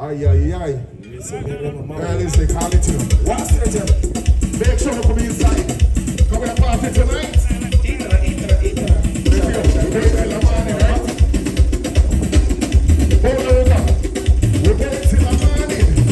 Aye, aye, aye. Listen, call it you. What's it? Make sure you come inside. Come and party tonight. Hold over. We'll get till the morning.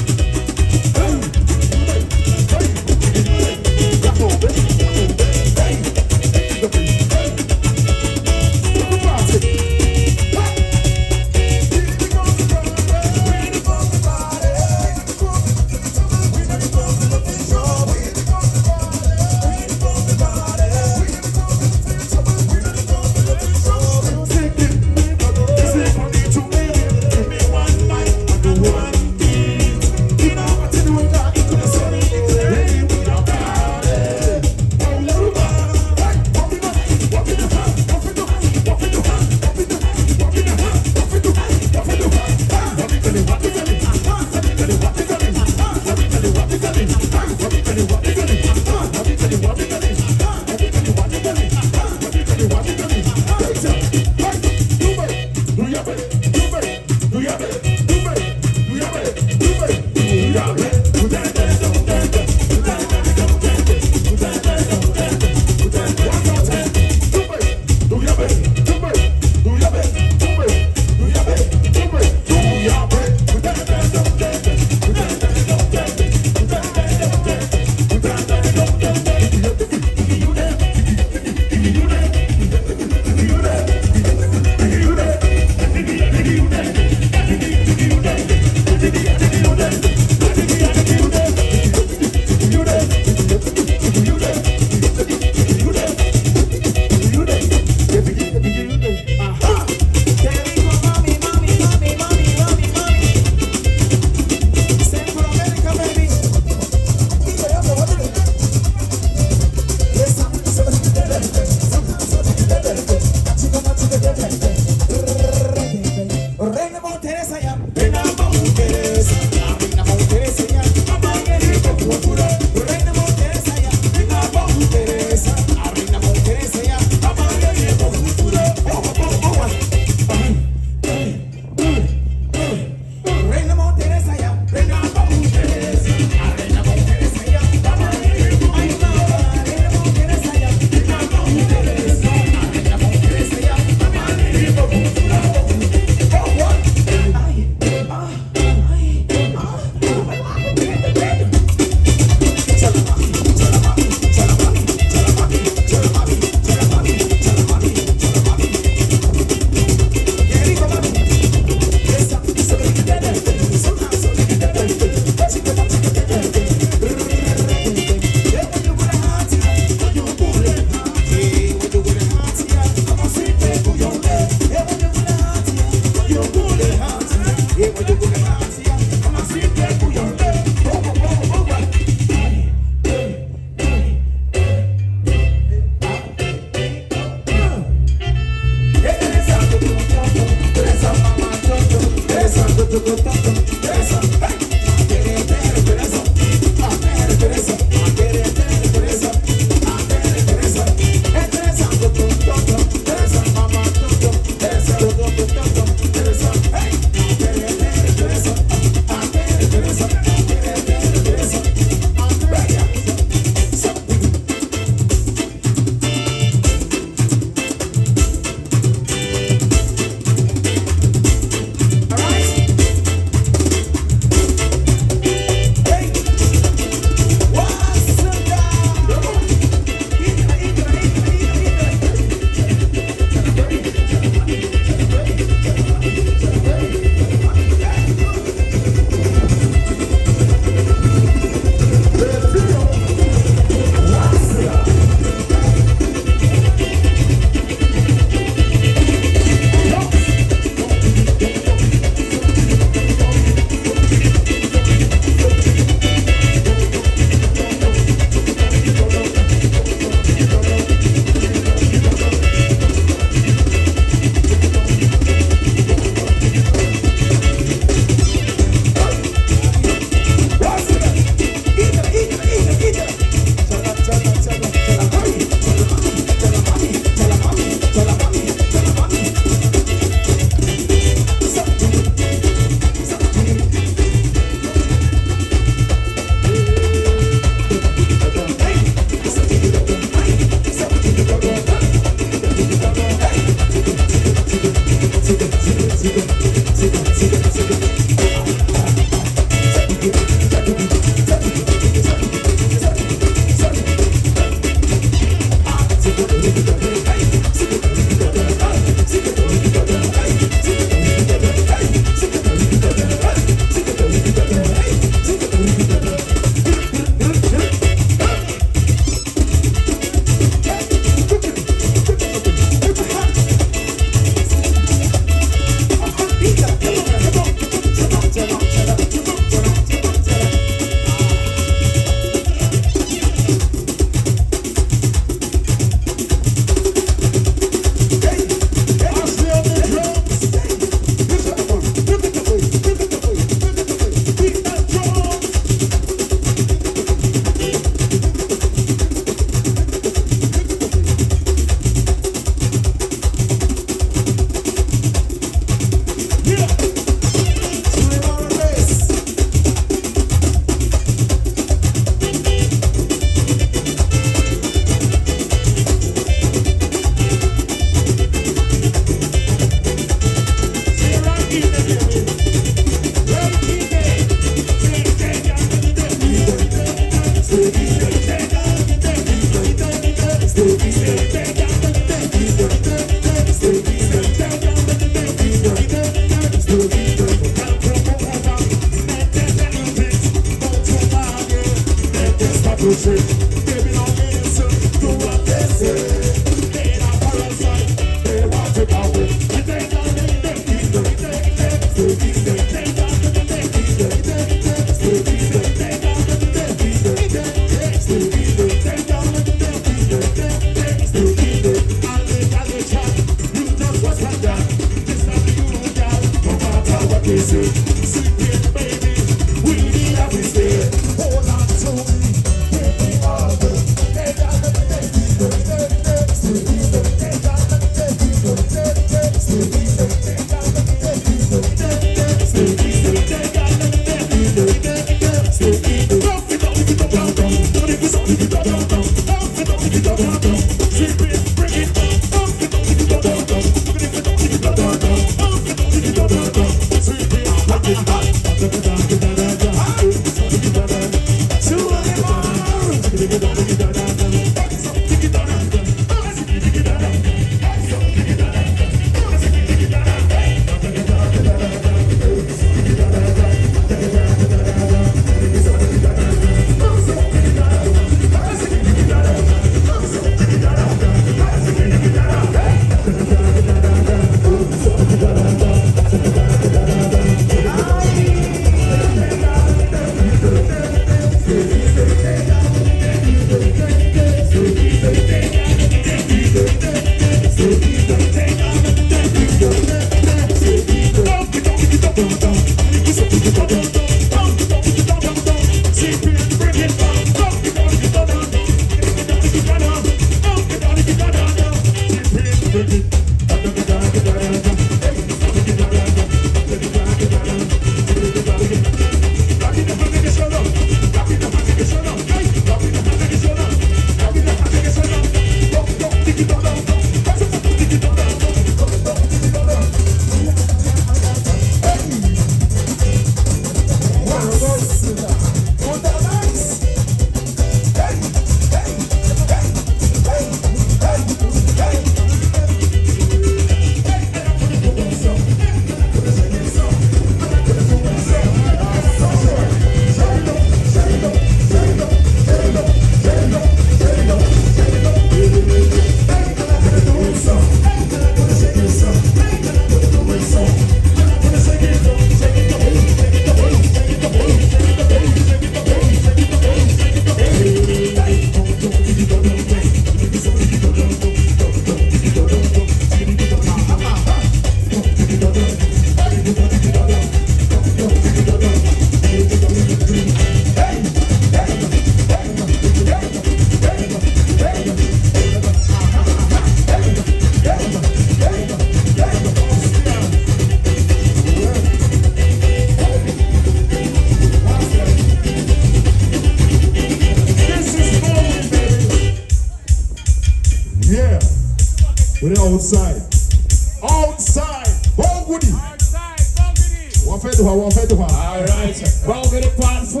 Alright, Bogari part 4.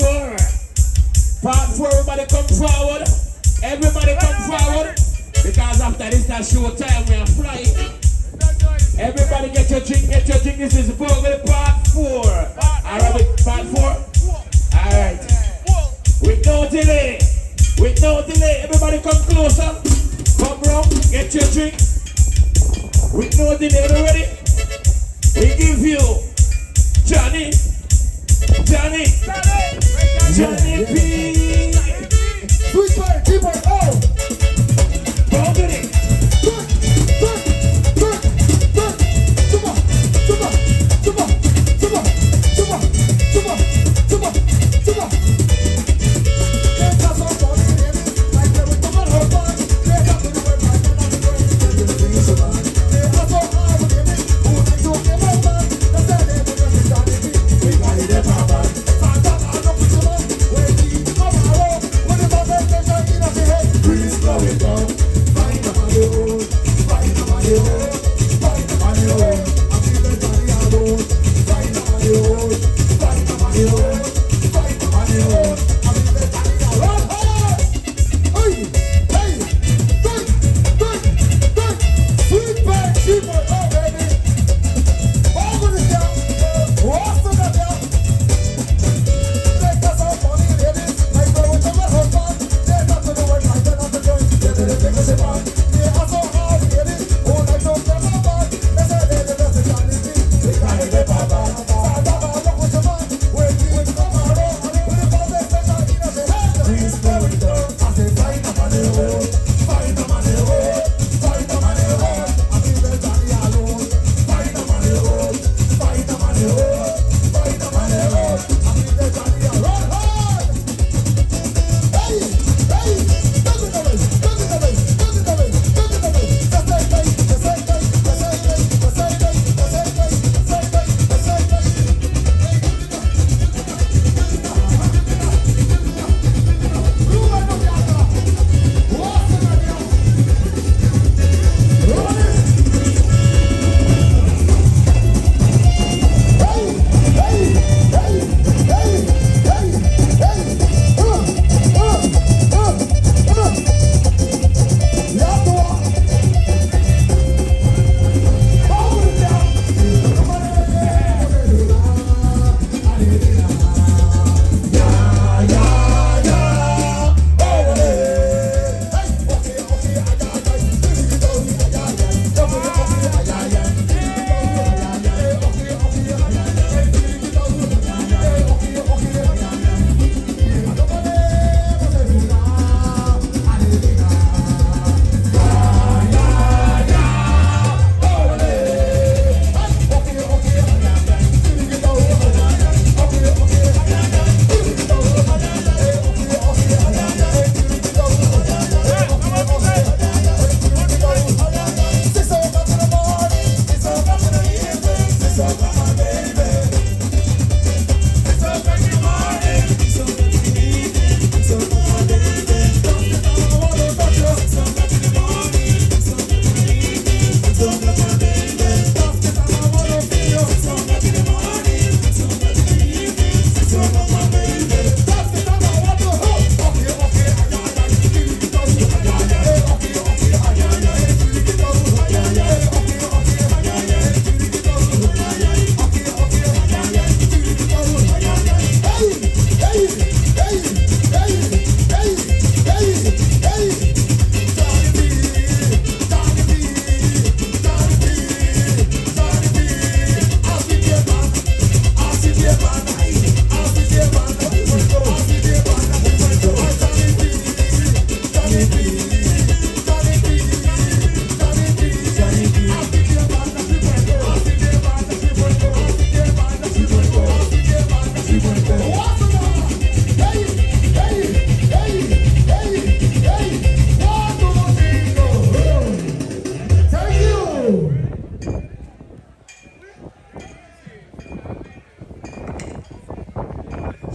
Part 4, everybody come forward. Everybody come forward. Because after this, that show time, we are flying. Everybody get your drink, get your drink. This is Bogari part 4. Alright, part 4. Alright. With no delay. With no delay. Everybody come closer. Come round, get your drink. With no delay, you ready? We give you Johnny P. Sweet boy, keep on, oh! Bogari.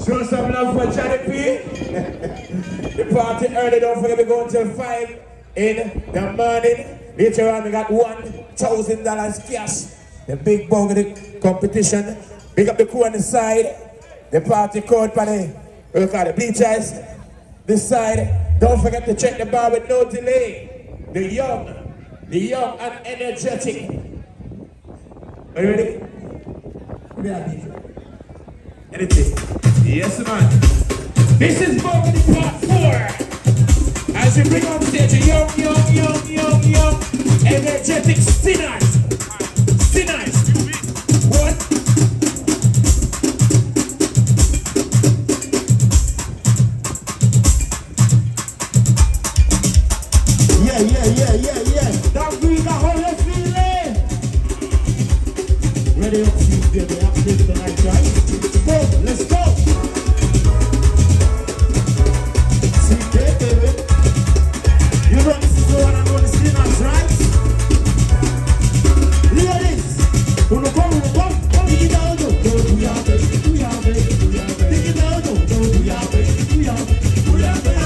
Show some love for Johnny P. The party early, don't forget we go until 5 in the morning. Later on we got $1,000 cash. The big bug of the competition. Big up the crew on the side. The party crowd for the, what we call the bleachers. This side. Don't forget to check the bar with no delay. The young and energetic. Are you ready? Anything? Yes, man. This is Burgundy Part 4. As we bring on stage a young, energetic sinners. What? Yeah. That green, that how you feeling? Ready up, you baby. Active tonight, guys. Boom, let's go. See, baby. You know this is the one and only sinners, right? Look at this. Uno come. Dig it down, do ya, baby. Dig it down, do ya, baby. Do ya, baby.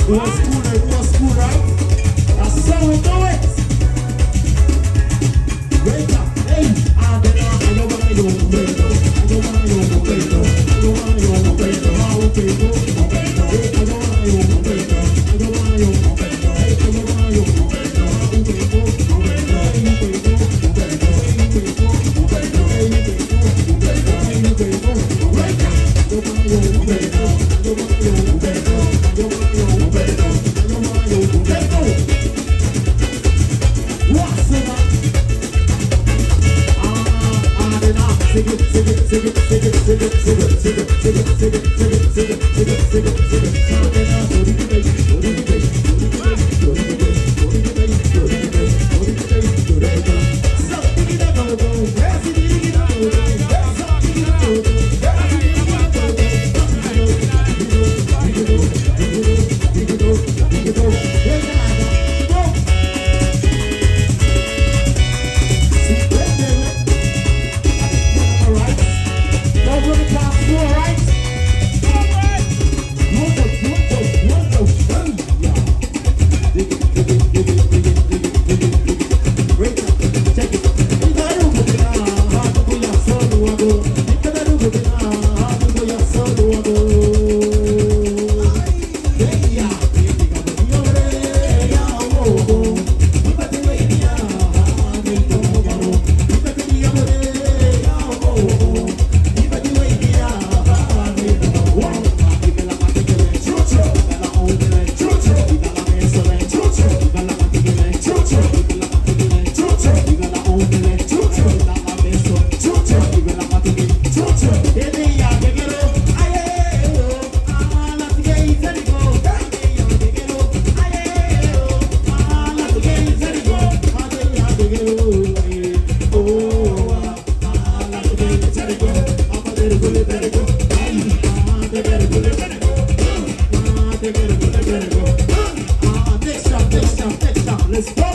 Was cool, right? That's how we do it. Wake up, hey, I don't wanna go. Let's go.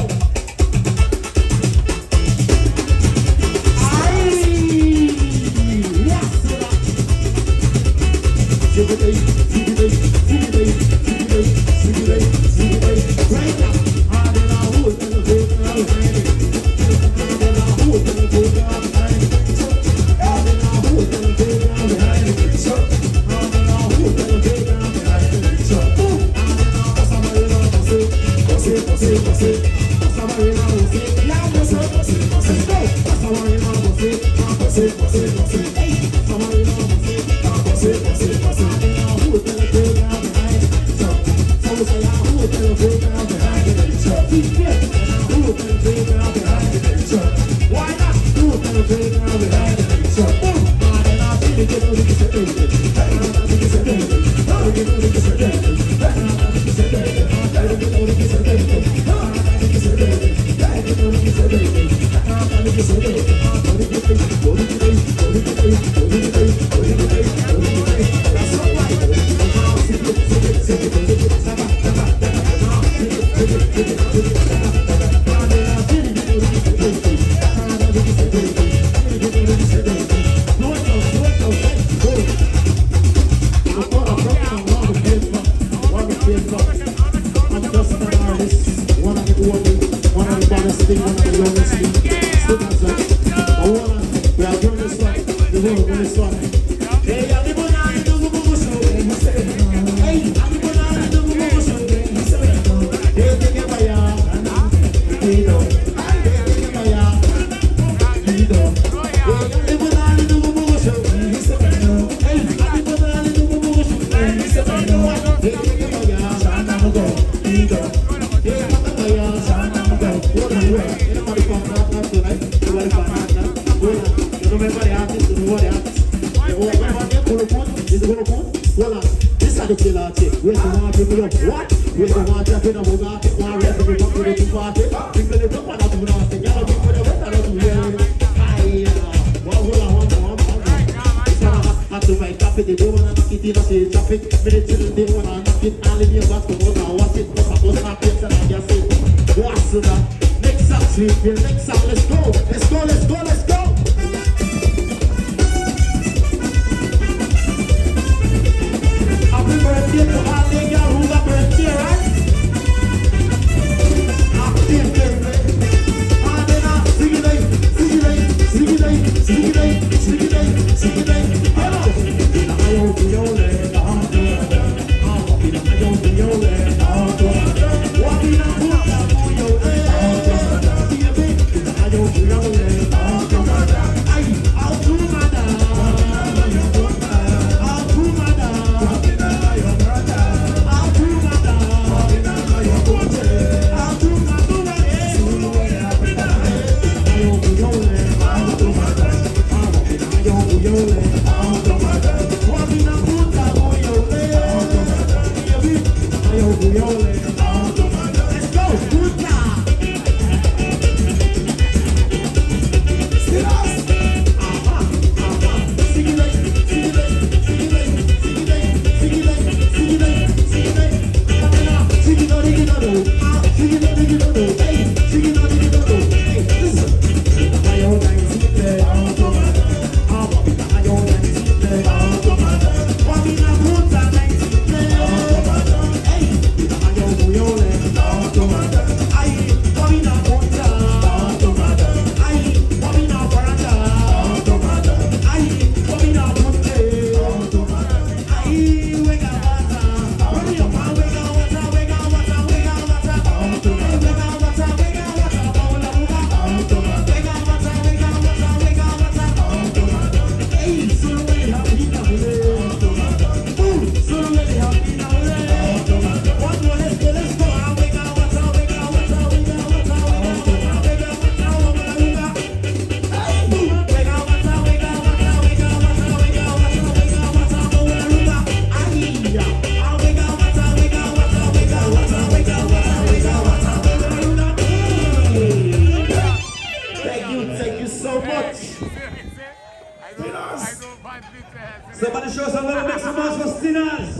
Somebody show some little mix of noise for Sinners.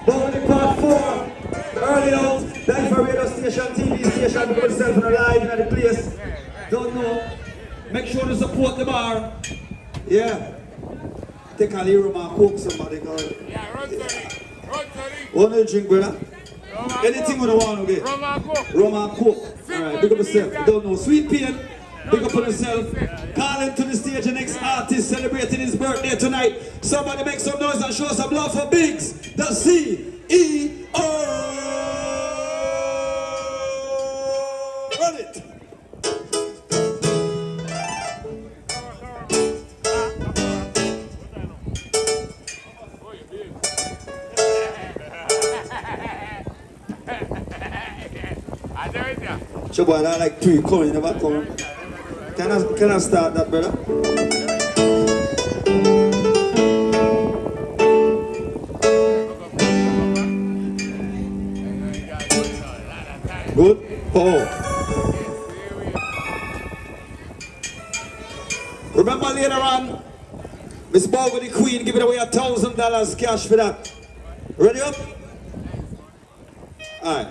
Bowling part 4. Early out. DYFA radio station, TV station. Put yourself in a live in the place. Don't know. Make sure to support the bar. Yeah. Take a little and cook somebody. Yeah, run to it. What do you drink, brother? Anything you want to get? Rum and coke. Rum and coke. Alright, big up yourself. You don't know. Sweet Pain. Big up on yourself. Calling to the stage the next artist celebrating his birthday tonight. Somebody make some noise and show some love for Biggs. The CEO. Run it. Sure, boy, I like 3 corn in the back corner. Can I start that, brother? Good? Oh. Remember later on, Miss Bogo the Queen giving away $1,000 cash for that. Ready up? Alright.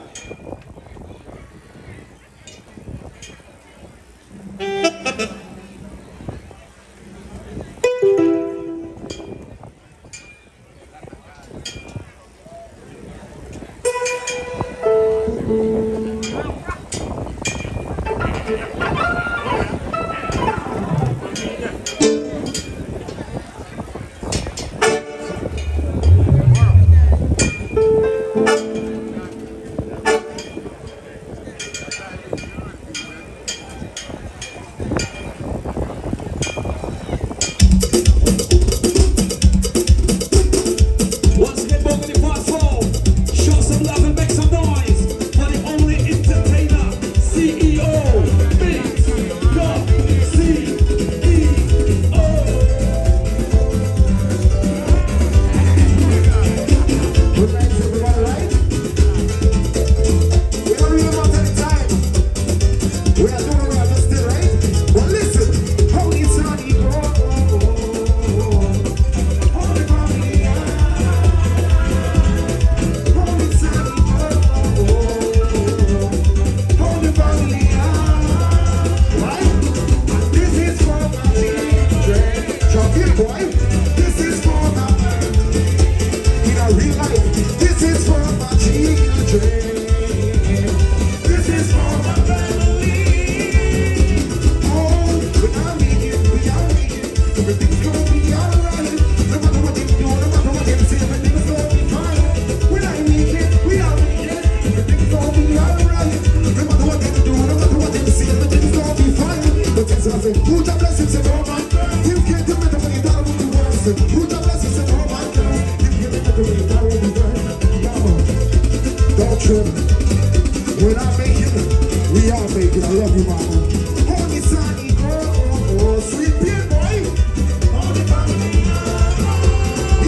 When I make it, we all make it. I love you, mama. Hold me, sunny girl, sweet pea boy. Hold me, family.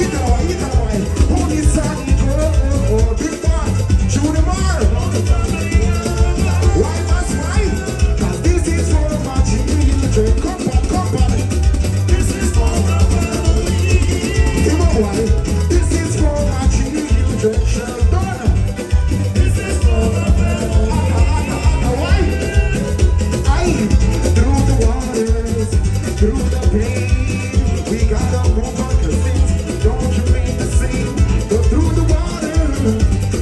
Either way. Hold me, sunny girl, big boy. Shoot him hard. Why must why? 'Cause this is for my children. Come on. This is for my family. Come on, why? This is for my children. Through the pain, we gotta move on, 'cause things don't remain the same. But through the water,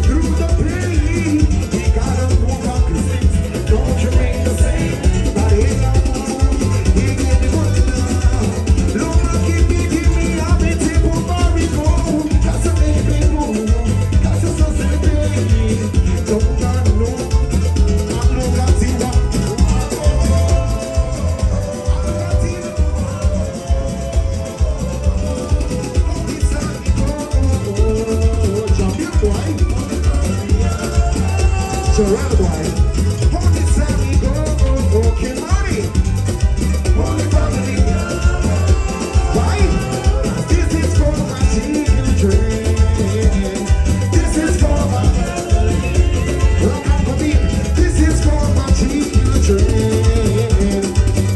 through the pain, we gotta move on, 'cause things don't remain the same. But in the moon, we get the good love. Lord, keep me, I'm in table for me, go. That's a big move, that's a sunset day. Don't I know, I'm no Godzilla. Surround boy, hold it, Sammy, go, okay, money, hold it, family. Why? This is for my children. This is for my family. Rock and come in. This is for my children.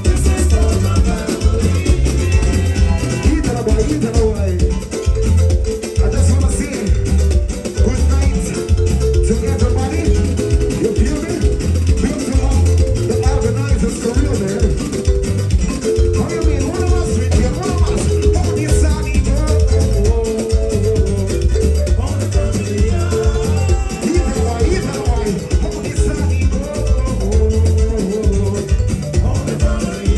This is for my family. Either way. I just wanna say good night to everybody. You feel me? Beautiful. The organizers for real, man. How you mean? One of us with you, one of us. Hold this sunny girl. Hold the family. Either way. Hold this sunny girl. Hold the family.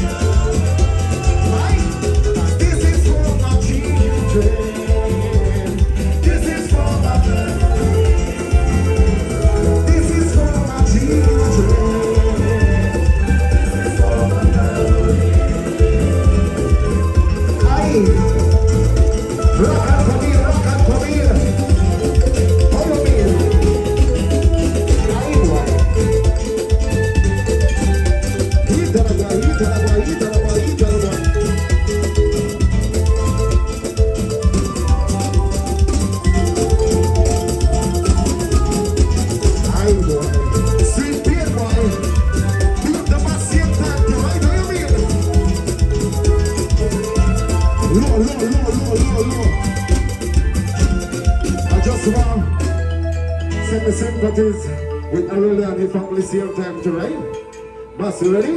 Right? This is for my children. This is for my family. This is for my children. Aye. Rock and come here. Follow me. Aye, boy. Either boy. Aye, boy. Sweet beer, boy. Build the massive tank, right? Do you mean? Low. I just want to send the sympathies with Arula and the family same time to right? Boss, you ready?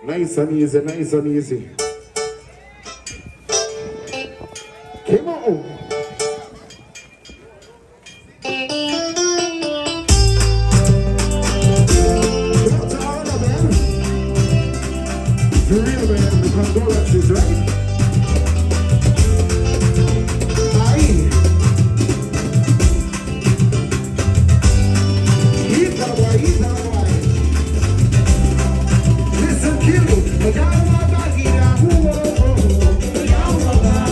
Nice and easy, nice and easy. Come on. The real man, the condolences, right? Aye. He's that boy, he's that boy. Listen, kill. I got my bag in a who. I got my bag.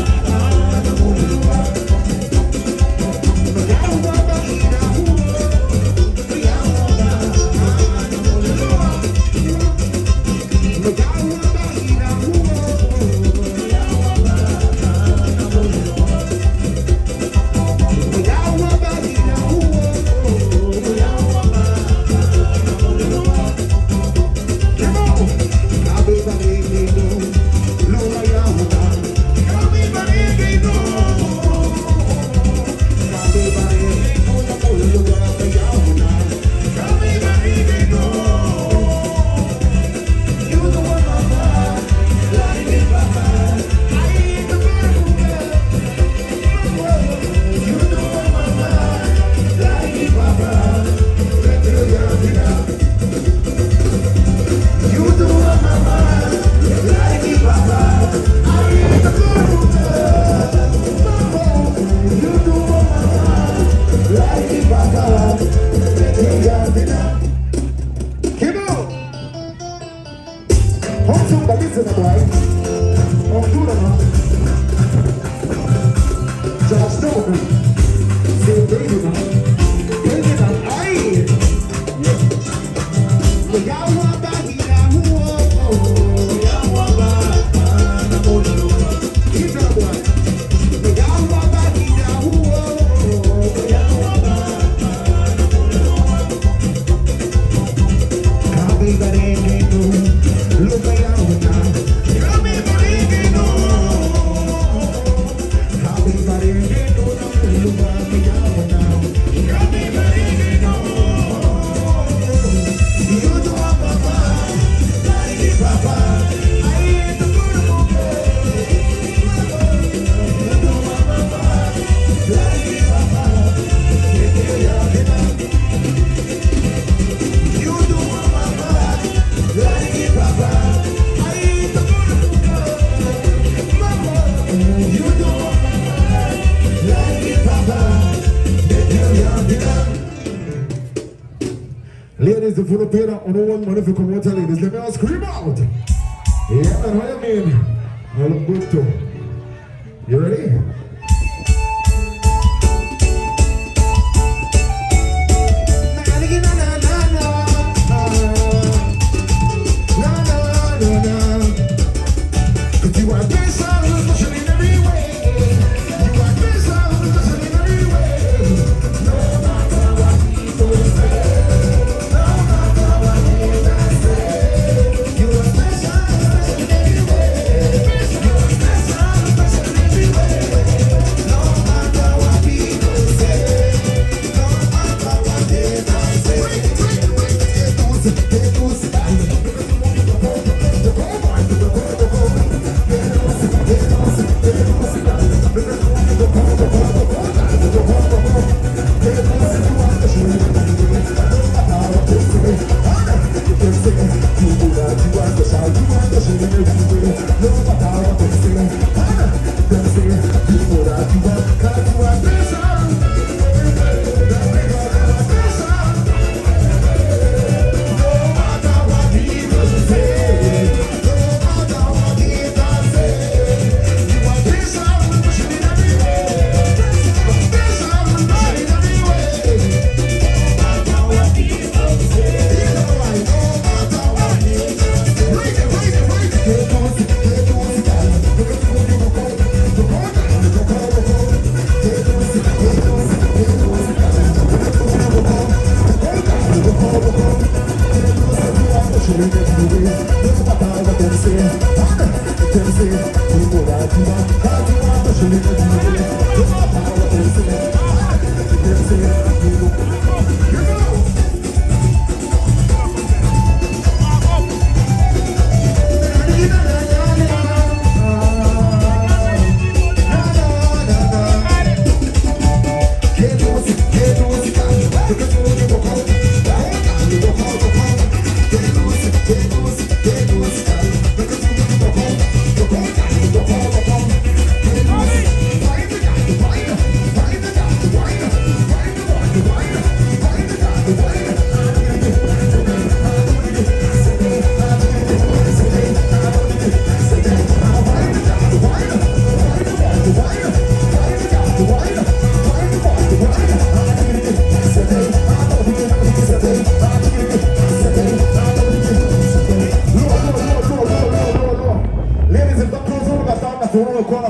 Ladies, if you don't pay that on one money for come out, ladies, let me all scream out. Yeah, man, what you mean? I look good too. You ready?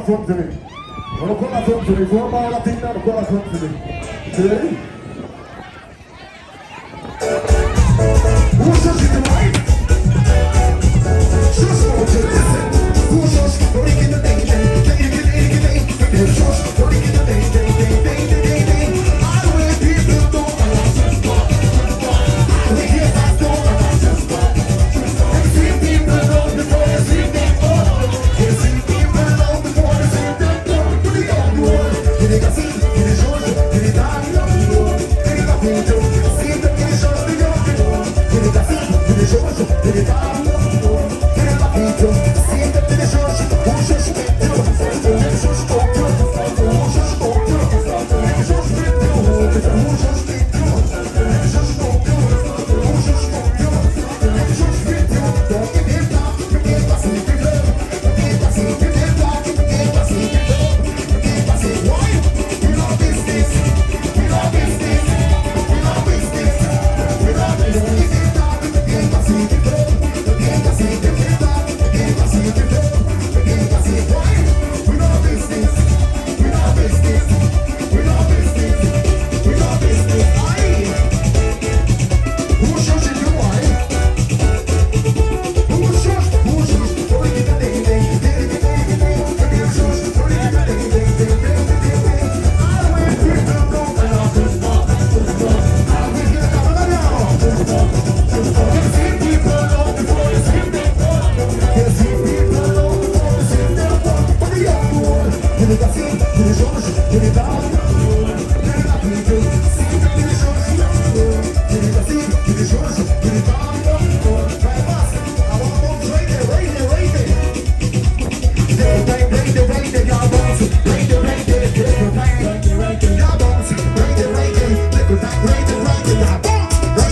front to me. Wanna call that front to me? For a ball of thing now, call that front to me. See? Who's just in the right? Just want to listen. Who's just breaking the day? Just breaking the day. I will people don't just walk. I will hear that door. Just walk. And see people know before you see them all. You see people know before you see them all. Put it on the wall. Did it see? Did it show? Did it die? Did it happen to? See the did it show? Did it happen? Did it see? Did it show? Did it die? Did it happen to? See the did it show? Who should speak to? Who should spoke to? Who should spoke to? Who should speak to? Who should speak to? Who should spoke to? Who should spoke to? Who should speak to? Don't give him talk. Give us a give love. Give us a give him talk. Give us a give love. Give us a why? We love business. We love business. We love business. We love business. Give him talk. Give us a give love. Give us a give him talk. Give us a give love. Give us a why? We love business. We love business. We love business. We love business. Aye. Who shows you why? Who shows? Don't give a day. Who shows? Don't give a day. I will people go and just walk. I will hear that now. You see people know before you see them fall. You see people know before you see them fall. What do you want? Did it see? Did it show? Did it die? Did it happen to? See the did it show? Did it see? Did it show? Did it die? Right fast. I want bombs right there. Right there. Right there, y'all bombs. Right there, y'all bombs. Right there, take your time. Right there, y'all bombs.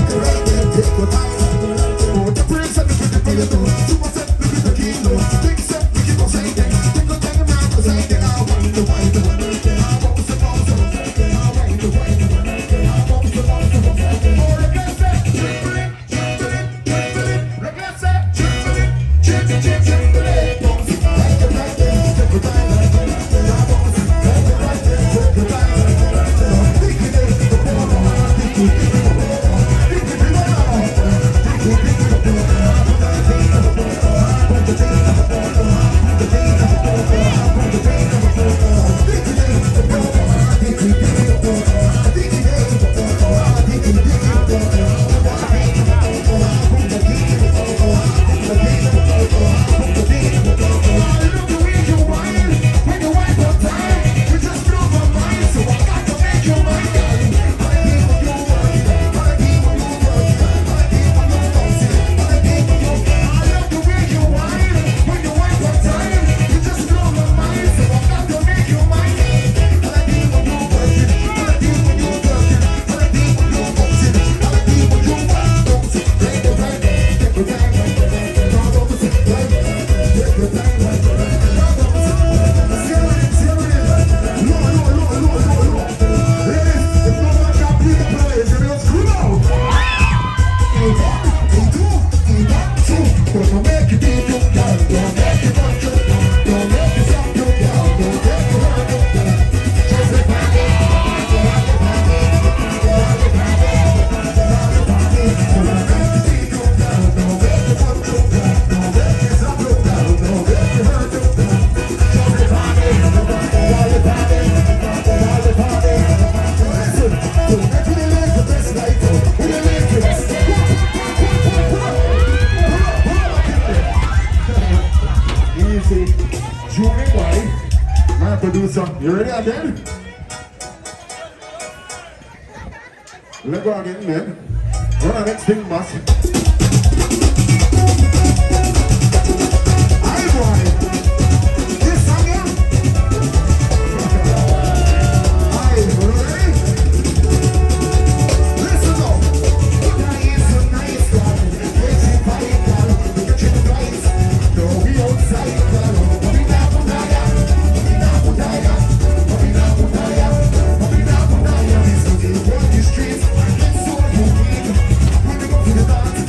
Right there, take your time. Oh, the prince and the pretty girl. Super set, look at the kilo. Big set, we keep on saying things. Think of time around, cause I think I want the white one. I want the bombs. I want the white one. I want the bombs. Oh, look at that. Triple it. Look at that. Triple it. Bombs. Right there, take your time. Y'all bombs. Right there, take your time. Think it is the bomb. Think it is the bomb. Producer, you ready again? Let's go again, man. Run the next thing, boss. Aye, boy. This song, yeah? Aye, you ready? Listen up. Nice, nice, girl. It's a fight, girl. We get you twice. No, we outside, girl. We not This is what the streets. I get so unique. When we go to the dance,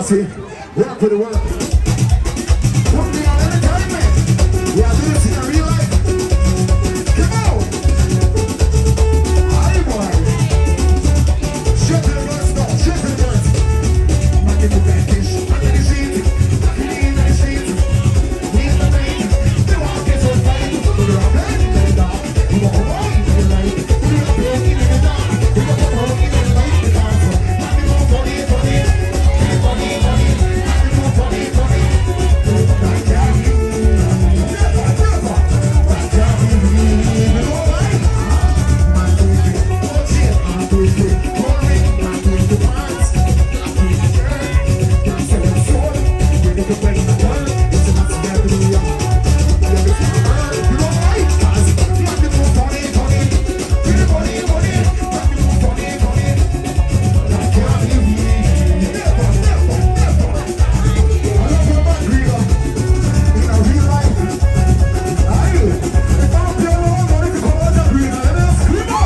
bossy. Work with the work. Put me on entertainment. Yeah, do this in real life. Come on. Aye, boy. Shut the verse now. Shut the verse. Man, you can fish. Man, you see it. Man, you need the street. Need the night. They want to get so fight. Put it on bed. Let it down. You want to walk in the light. Put it on bed. In the dark. You want to walk in the light. The dance. Man, you want funny, funny. Funny, funny. Man, you want funny, funny. That can't be. Never, never. That can't be. You know why? Man, do it. Watch it. Man, do it. Hold it. Man, do it. Dance. Man, do it. Can't sell it soul. Really good way in the world. It's a massive area. You know why? 'Cause man, you want funny, funny. Really funny, funny. Man, you want funny, funny. That can't be. Never, never, never. I love your man, real. In a real life. Aye. If I'm up here alone, what if you come out that real? Let me scream out.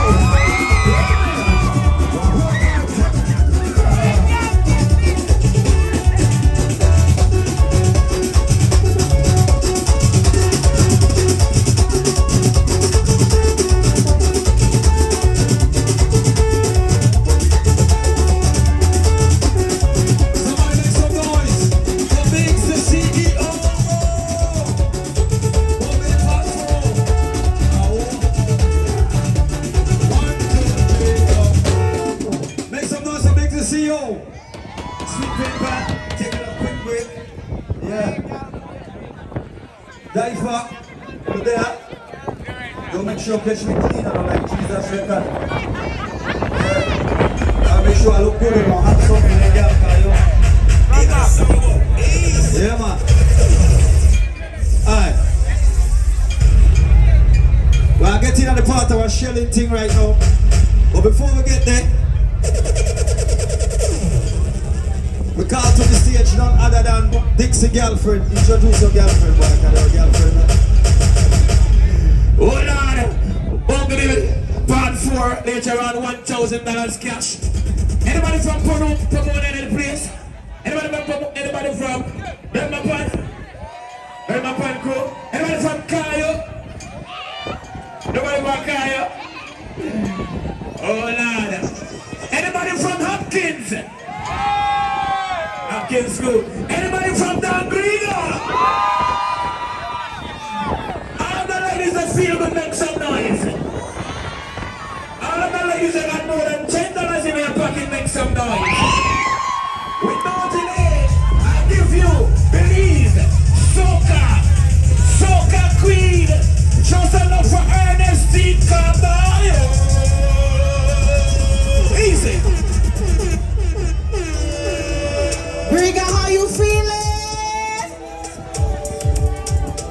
Somebody make some noise. The big CEO. Bobby Part 4. One, two, three, go. Make some noise for big CEO. Sweet paper. Taking a quick break. Yeah. DYFA. You there? Don't make sure catch me clean. I don't like Jesus record. Yeah. I'll make sure I look good and I'll have something in the gap. Yeah, man. Alright. Well, I'm getting on the part of our shelling thing right now. But before we get there, we call to the stage none other than Dixie girlfriend. Introduce your girlfriend, boy. Can your girlfriend? Oh Lord, Bungary, part 4, later on $1,000 cash. Anybody from promote any place? Anybody from Bermapan crew? Anybody from Kayo? Nobody from Kayo? Oh Lord. Anybody from Hopkins? Hopkins school. Anybody from Dangriga? All the ladies that feel good make some noise. All of the ladies that got more than $10 in their pocket make some noise. With no delay, I give you Belize, Soca Queen. Show some love for Ernestine Caballo. Easy. Riga, how you feeling?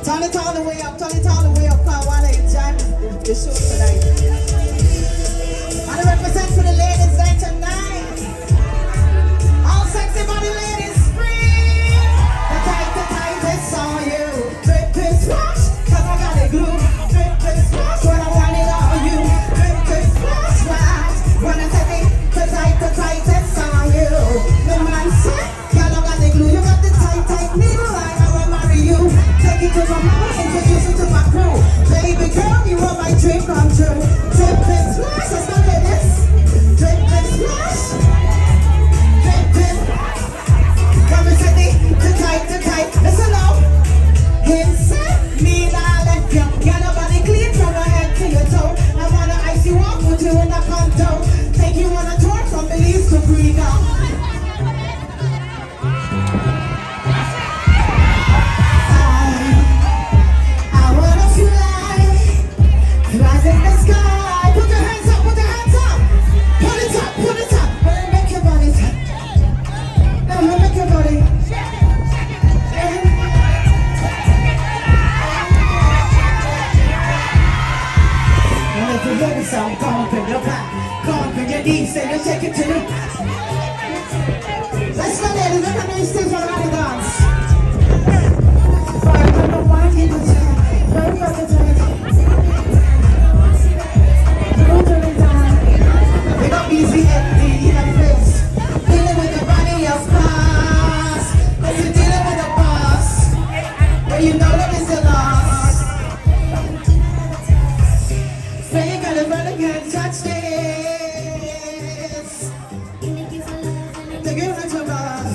Turn it all the way up, turn it all the way up. I want to enjoy the show tonight. I represent for the ladies night tonight. All sexy body ladies, scream. The tightest on you. Drip, drip, splash, cause I got it glue. Drip, drip, splash, when I want it on you. Drip, drip, splash, splash. When I say the tightest on you. The man said, girl, I got the glue. You got the tight needle line. I will marry you. Take it to my mama, introduce you to my crew. Baby girl, you are my dream come true. Drip, drip, splash, let's go ladies. Drip, drip, splash. Drip, drip. When we say the tight. Listen now. Him say, me nah left you. Get your body clean from your head to your toe. I wanna ice you up, put you in a condo. Take you on a tour from Belize to Riga. you know that it's a loss. Say you're gonna can't touch this. The girl that's a loss.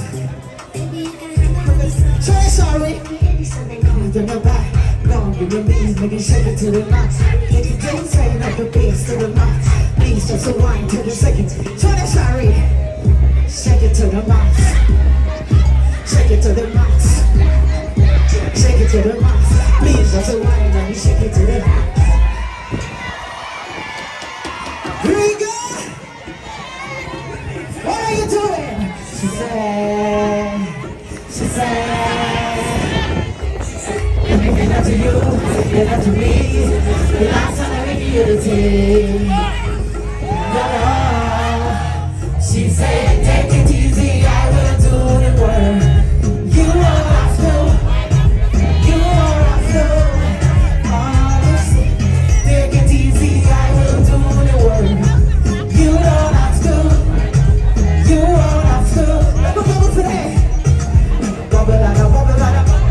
Say sorry. Turn your back. Don't give me knees, make it shake it to the max. Take the dance, saying up the bass to the max. Please just rewind to the second. Turn it sorry. Shake it to the max. Shake it to the max. Shake it to the max. Please just rewind and you shake it to the max. Here we go. What are you doing? She said. You're not to you, you're not to me. The last time I make you the tea. She said, take it easy, I will do the work. You won't have to, you won't have to. Honestly, take it easy, I will do the work. You don't have to, you won't have to. Let me bubble today. Bubble like a bubble like a bubble.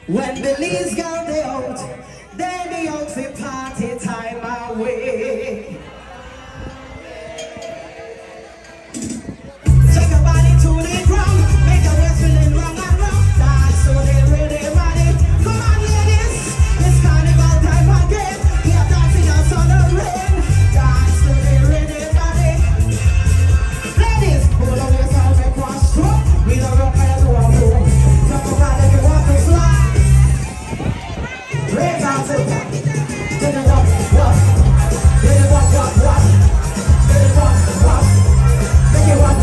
When the leaves go out, then the out for party time away. Take your body to the ground, make your waist feeling wrong and wrong. Dance so they really ready. Come on ladies, it's carnival time again. We are dancing us on the rain. Dance so they really ready. Ladies, hold on yourself and cross through. We don't rock and roll. Talk about if you want to fly. Raise out to the top. Get it up, walk. Get it up, walk, walk. Get it up, walk. Make it walk.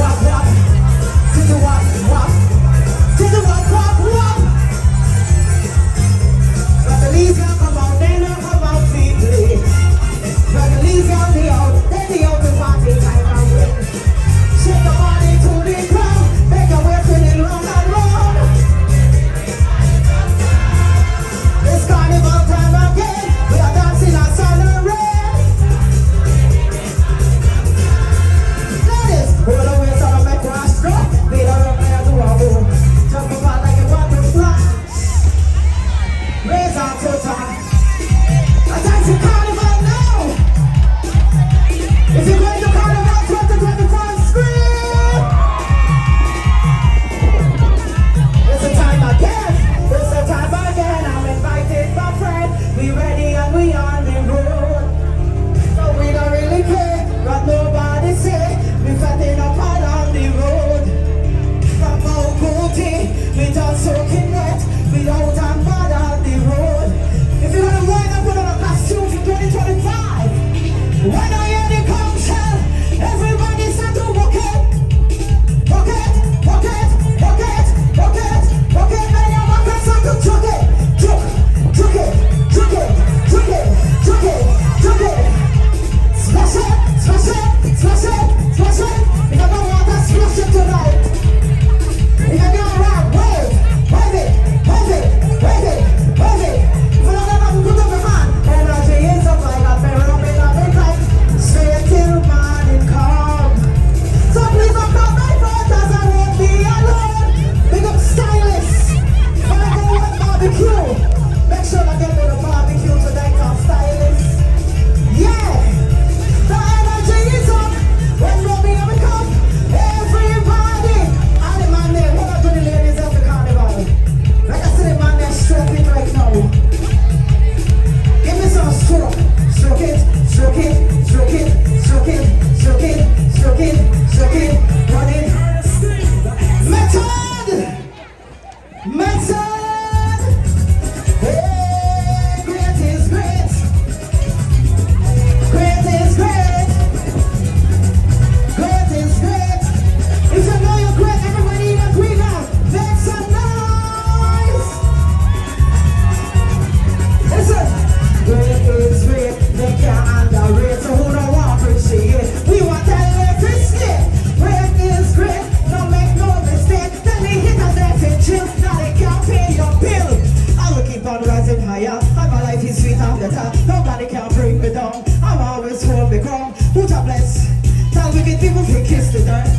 people say kiss the dirt.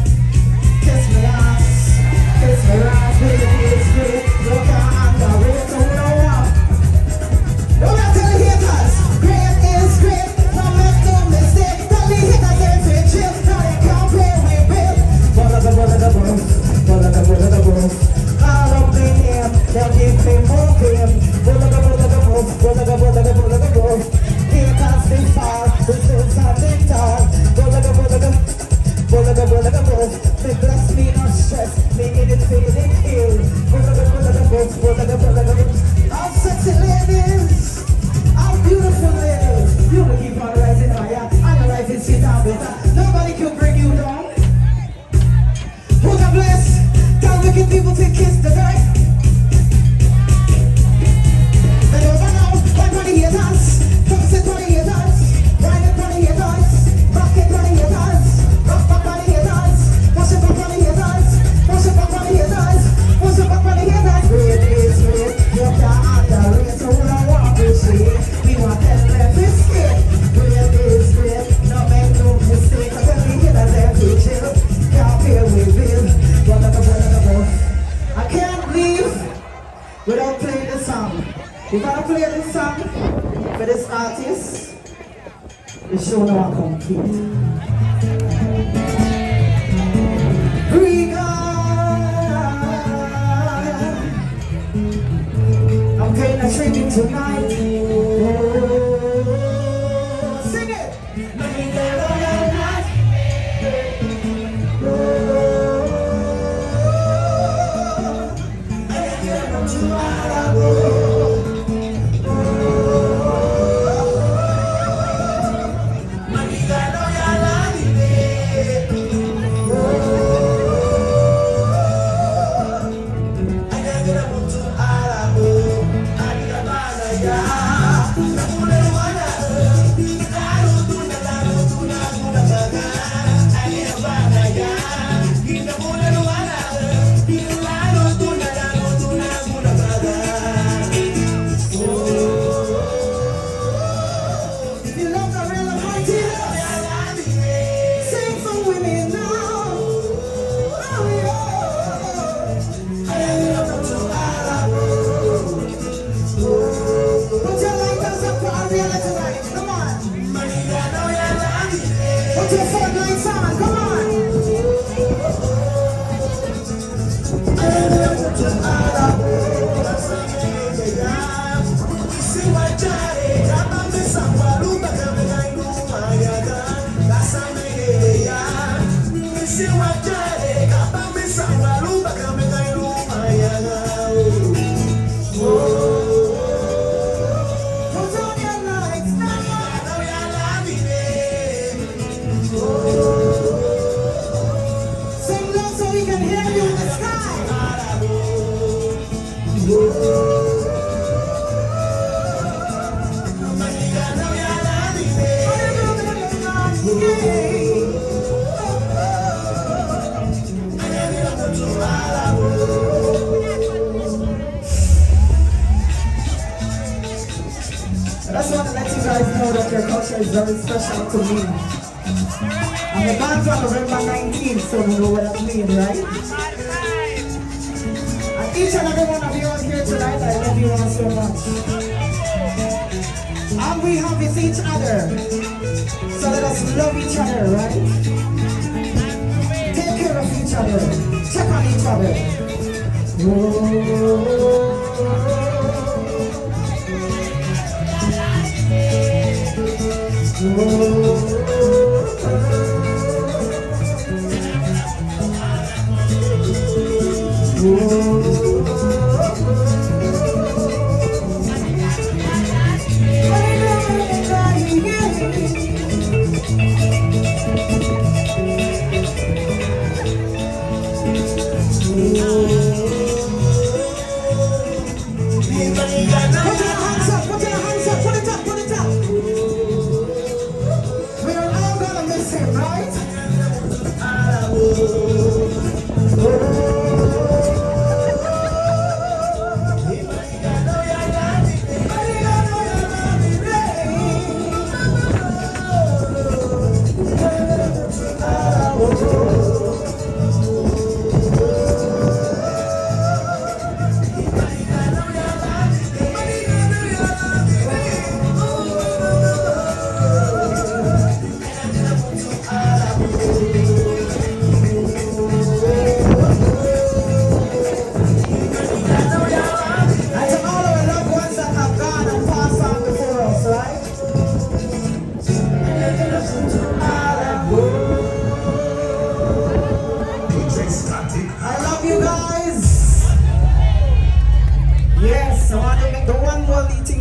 Kiss my ass, baby, it's great. Look at the way to know up. Don't I tell the haters, great is great. No make no mistake. Tell the haters they're chill. Now they can't play with Bill. All of the name, they'll give me more fame. Haters they fall, the sins are big tall. They bless me, not stress. Making it feel it ill. All sexy ladies, all beautiful ladies. You will keep on rising higher, and your life is sweet and better. Nobody can bring you down. Who God bless? Tell wicked people to kiss the dirt. They over now, one for the haters. Come sit for the haters. Ride it for the haters. Rock it for the haters. Rock back for the haters. Push it back for the haters. Push it back for the haters. Push it back for the haters. Great is great. You can't underrate. So we don't want to see. We want them left to skate. Great is great. No make no mistake. I tell the haters they're too chill. Can't pay with bill. I can't leave without playing this song. If I play this song for this artist, the show now complete. I'm paying a tribute tonight. Sing it! I just want to let you guys know that your culture is very special to me. I'm a band from November 19th, so you know what I mean, right? And each and every one of you out here tonight, I love you all so much. All we have is each other. So let us love each other, right? Take care of each other. Check on each other.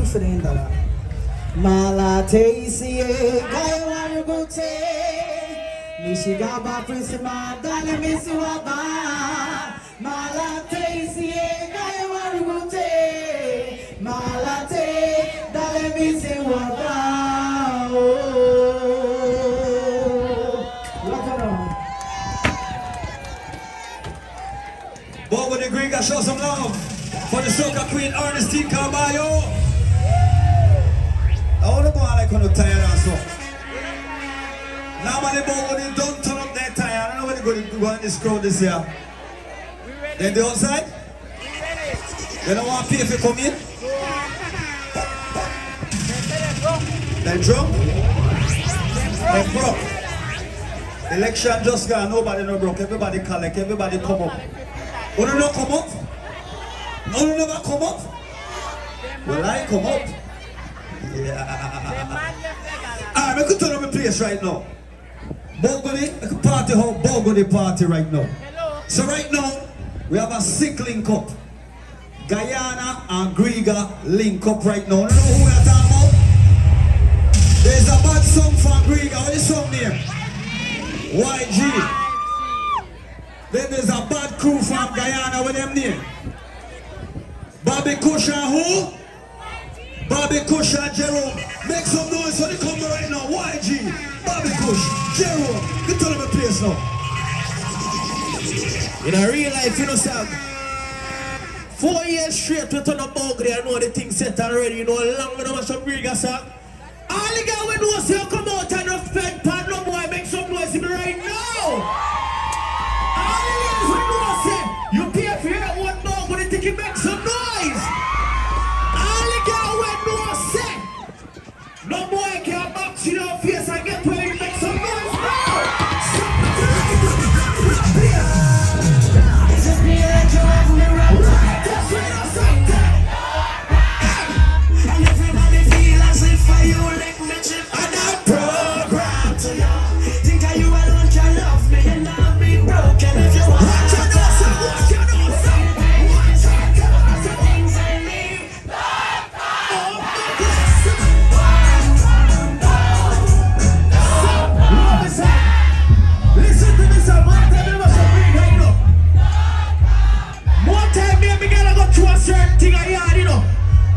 for the internet. Malatesi, Gaya Warugute, Nishigaba Prisima, Dale Misuaba, Malatesi, Gaya Warugute, Malate, Dale Misuaba. Bob with the Greek, I show some love for the soca queen Ernestine Carballo. I want to go like on the tire and so. Normally, Bob when they don't turn up their tire, I don't know what they're going to do in this crowd this year. Then the outside? They don't want to pay if you come in? They're drunk? They're broke. Election just gone, nobody no broke, everybody collect, everybody come up. You don't come up? No, you never come up? Well, I come up. Yeah. Alright, I could turn up a place right now. Bogoni, I could party how Bogoni party right now. So right now, we have a sick link up. Guyana and Griga link up right now. You know who we are talking about? There's a bad song from Griga. What is the song name? YG. Then there's a bad crew from Guyana with them name. Bobby Kush and who? Bobby Kush and Jerome. Make some noise for the come right now. YG, Bobby Kush, Jerome. You tell them a place now. In a real life, you know, Sam. 4 years straight we turn up Bogri. I know the thing set already. You know, long we don't have some Riga song. All the guys we know say come out and not spend pan no boy. Make some noise in me right now. All the guys we know say you pay for your own dog when you think you make some noise. All the guys we know say no boy can box in your face and get where you make some noise now.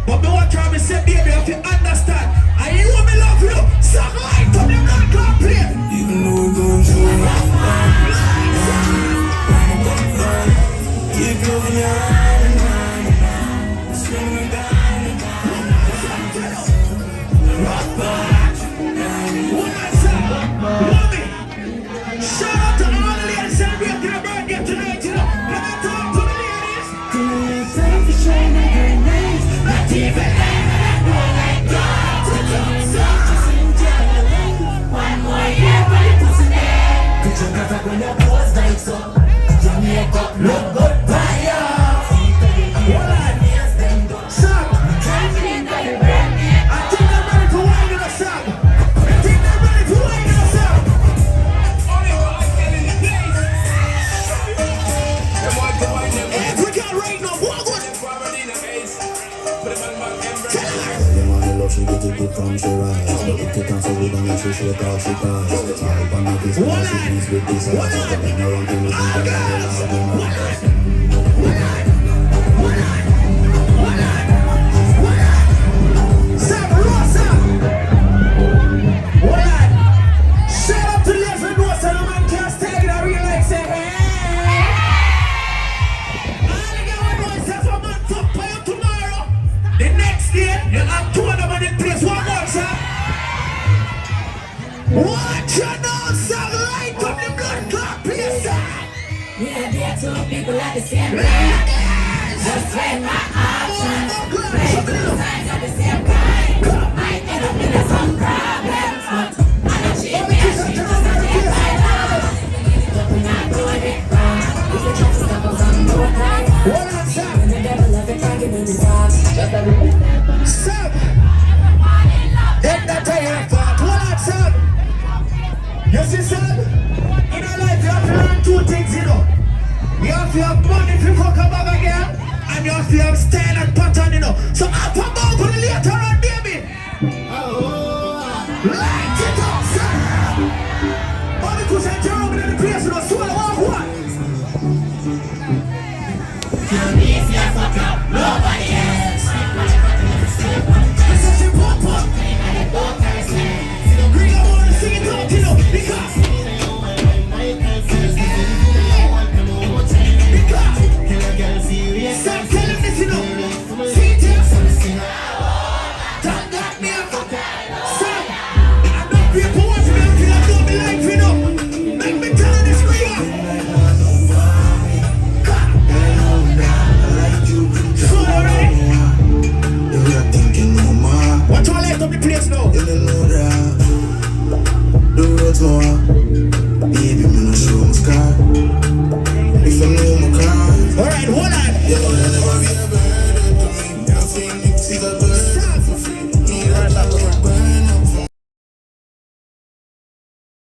But me want to say, baby, if you understand, I ain't want me love you. Suck light from the blood clot plate. Even though we're going through a rough time, keep loving your hand in mine. Swing me down and down. Rock back. What's up? Love it. Shout out to all the ladies celebrating their birthday tonight, you know. Can I talk to the ladies? Do you think you're trying to get nice? Even like God to do so. One more year for the pussy there. Could you never go your pose like so? Your makeup look good by you. Hold on. Sam, I think they're ready to wine in a Sam. I think they're ready to wine in a Sam. If we got right now, what good? She get it good from she rise. But it take on so good and she show how she does. All one of this one she needs with this eyes. But then you're on to listen to the Shout out to the left and north side of man can't stay in a real life say hey. All the girls know it's just a man talk for you tomorrow. The next day you have two of them in the place. One more sir. Watch your nose sir. Light up the blood clot please sir. We are there two people at the same time. Just weigh my options. Play two sides at the same time. Might end up in some problems, but I'm a cheap man. Just a cheap violence. We're not doing it wrong. We can try to stop us on both sides. What on sir? When the devil love it, can't give me the talk. Just a little Sir. Get that tire fault. What on sir? You see sir? In our life you have to learn two things you know. You have to have money to fuck a bag again. And you feel style and pattern, you know. So up and down for the later on, baby. Light it up, sir. All the cushion Jerome in the place, you know, swallow off one. Nobody else. This is your pop pop. Green, I want to sing it out, you know, because stop telling this, you know. See it here. Don't got me up. Stop. I'm not people watch me until I do me life, you know. Make me tell this nigga. So you ready? You're thinking no more. Watch all light up the place now. You don't know that. The road's more. Baby,